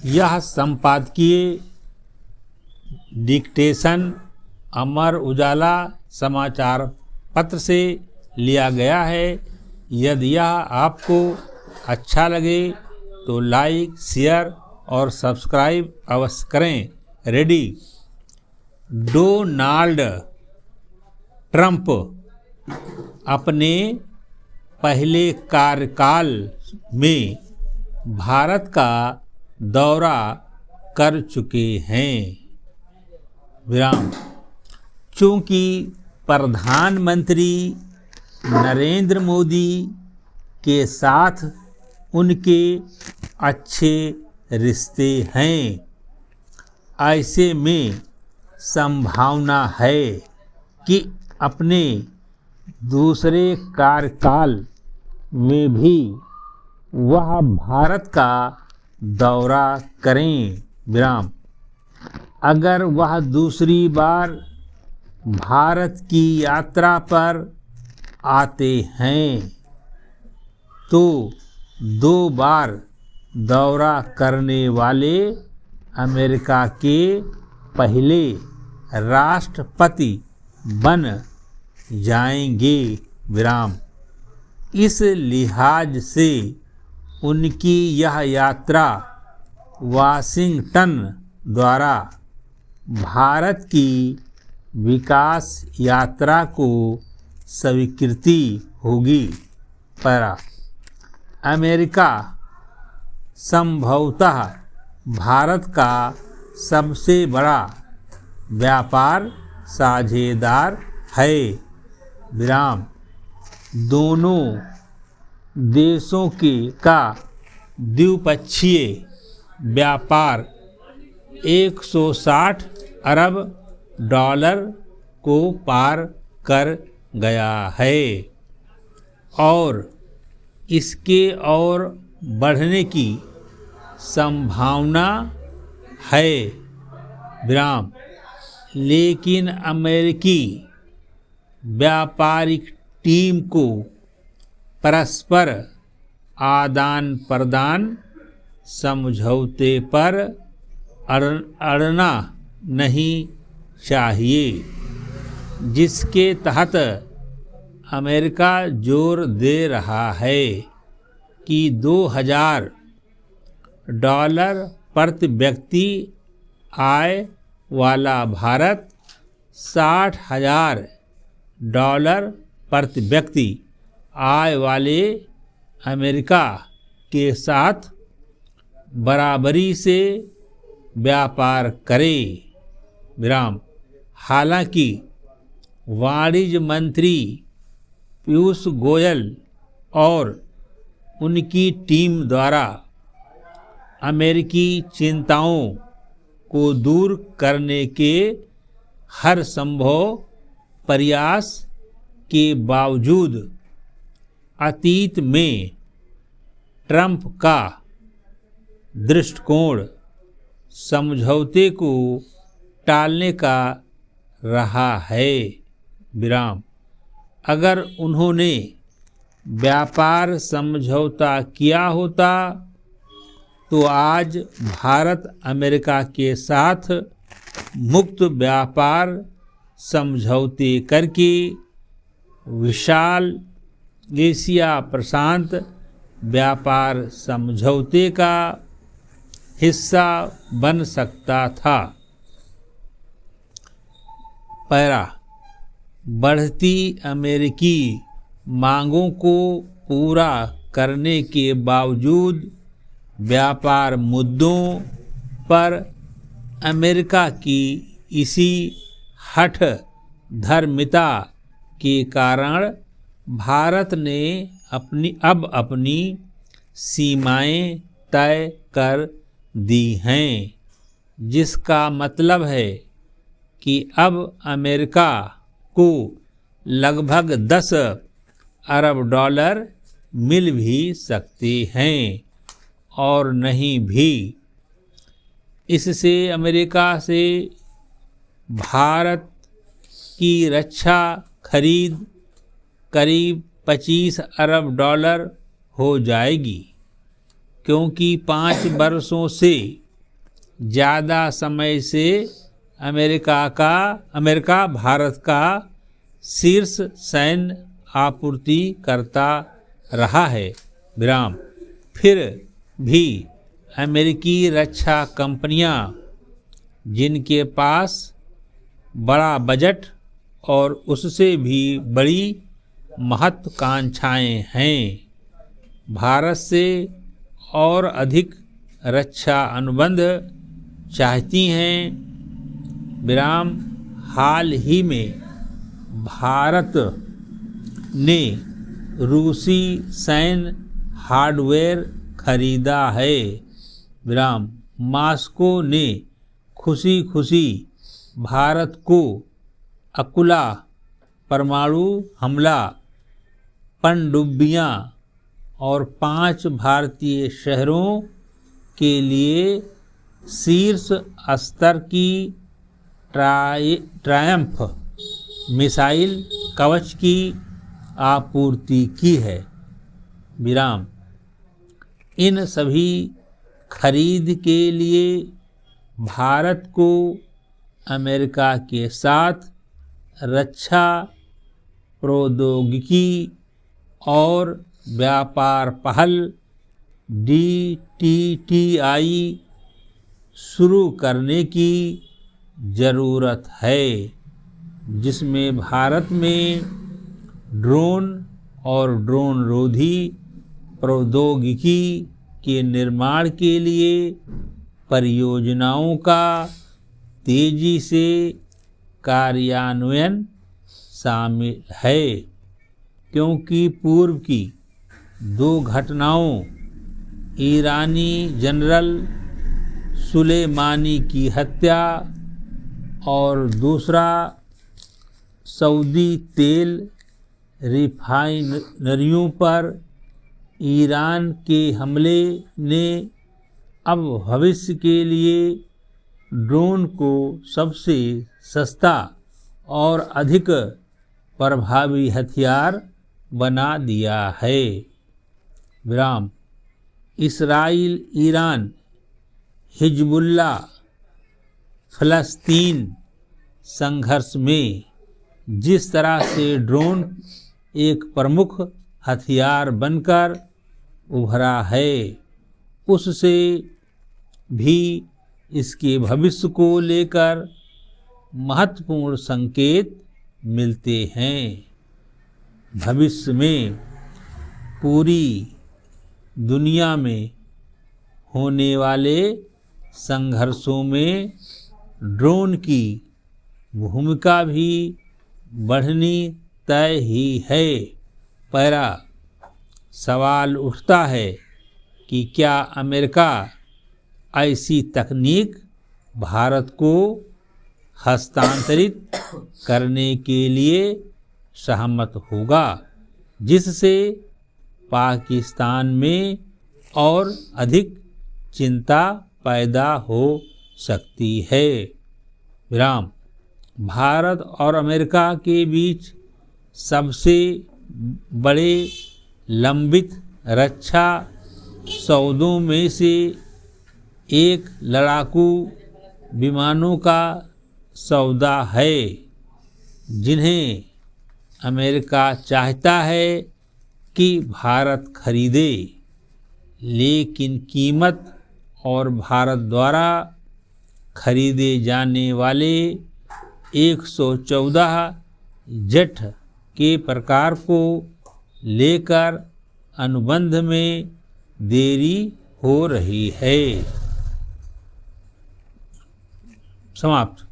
यह संपादकीय डिक्टेशन अमर उजाला समाचार पत्र से लिया गया है। यदि यह आपको अच्छा लगे तो लाइक, शेयर और सब्सक्राइब अवश्य करें। रेडी। डोनाल्ड ट्रंप अपने पहले कार्यकाल में भारत का दौरा कर चुके हैं। विराम। चूँकि प्रधानमंत्री नरेंद्र मोदी के साथ उनके अच्छे रिश्ते हैं, ऐसे में संभावना है कि अपने दूसरे कार्यकाल में भी वह भारत का दौरा करें। विराम। अगर वह दूसरी बार भारत की यात्रा पर आते हैं तो 2 बार दौरा करने वाले अमेरिका के पहले राष्ट्रपति बन जाएंगे। विराम। इस लिहाज से उनकी यह यात्रा वाशिंगटन द्वारा भारत की विकास यात्रा को स्वीकृति होगी। पैरा। अमेरिका संभवतः भारत का सबसे बड़ा व्यापार साझेदार है। विराम। दोनों देशों का द्विपक्षीय व्यापार 160 अरब डॉलर को पार कर गया है और इसके और बढ़ने की संभावना है। विराम। लेकिन अमेरिकी व्यापारिक टीम को परस्पर आदान प्रदान समझौते पर अड़ना नहीं चाहिए, जिसके तहत अमेरिका जोर दे रहा है कि $2000 प्रति व्यक्ति आय वाला भारत $60,000 प्रति व्यक्ति आय वाले अमेरिका के साथ बराबरी से व्यापार करे। विराम। हालांकि वाणिज्य मंत्री पीयूष गोयल और उनकी टीम द्वारा अमेरिकी चिंताओं को दूर करने के हर संभव प्रयास के बावजूद अतीत में ट्रंप का दृष्टिकोण समझौते को टालने का रहा है। विराम। अगर उन्होंने व्यापार समझौता किया होता तो आज भारत अमेरिका के साथ मुक्त व्यापार समझौते करके विशाल एशिया प्रशांत व्यापार समझौते का हिस्सा बन सकता था। पैरा। बढ़ती अमेरिकी मांगों को पूरा करने के बावजूद व्यापार मुद्दों पर अमेरिका की इसी हठ धर्मिता के कारण भारत ने अपनी सीमाएं तय कर दी हैं, जिसका मतलब है कि अब अमेरिका को लगभग 10 अरब डॉलर मिल भी सकते हैं और नहीं भी। इससे अमेरिका से भारत की रक्षा खरीद करीब 25 अरब डॉलर हो जाएगी। क्योंकि 5 वर्षों से ज़्यादा समय से अमेरिका भारत का शीर्ष सैन्य आपूर्ति करता रहा है। विराम। फिर भी अमेरिकी रक्षा कंपनियां जिनके पास बड़ा बजट और उससे भी बड़ी महत्वाकांक्षाएं हैं, भारत से और अधिक रक्षा अनुबंध चाहती हैं। विराम। हाल ही में भारत ने रूसी सैन्य हार्डवेयर खरीदा है। विराम। मॉस्को ने खुशी खुशी भारत को अकुला परमाणु हमला, पनडुब्बियां और 5 भारतीय शहरों के लिए शीर्ष स्तर की ट्रायम्फ मिसाइल कवच की आपूर्ति की है। विराम। इन सभी खरीद के लिए भारत को अमेरिका के साथ रक्षा प्रौद्योगिकी और व्यापार पहल DTTI शुरू करने की ज़रूरत है, जिसमें भारत में ड्रोन और ड्रोन रोधी प्रौद्योगिकी के निर्माण के लिए परियोजनाओं का तेजी से कार्यान्वयन शामिल है, क्योंकि पूर्व की 2 घटनाओं ईरानी जनरल सुलेमानी की हत्या और दूसरा सऊदी तेल रिफाइनरियों पर ईरान के हमले ने अब भविष्य के लिए ड्रोन को सबसे सस्ता और अधिक प्रभावी हथियार बना दिया है। विराम। इसराइल ईरान हिजबुल्ला फ़लस्तीन संघर्ष में जिस तरह से ड्रोन एक प्रमुख हथियार बनकर उभरा है, उससे भी इसके भविष्य को लेकर महत्वपूर्ण संकेत मिलते हैं। भविष्य में पूरी दुनिया में होने वाले संघर्षों में ड्रोन की भूमिका भी बढ़नी तय ही है। पहला सवाल उठता है कि क्या अमेरिका ऐसी तकनीक भारत को हस्तांतरित करने के लिए सहमत होगा, जिससे पाकिस्तान में और अधिक चिंता पैदा हो सकती है। विराम। भारत और अमेरिका के बीच सबसे बड़े लंबित रक्षा सौदों में से एक लड़ाकू विमानों का सौदा है, जिन्हें अमेरिका चाहता है कि भारत खरीदे, लेकिन कीमत और भारत द्वारा खरीदे जाने वाले 114 जेट के प्रकार को लेकर अनुबंध में देरी हो रही है। समाप्त।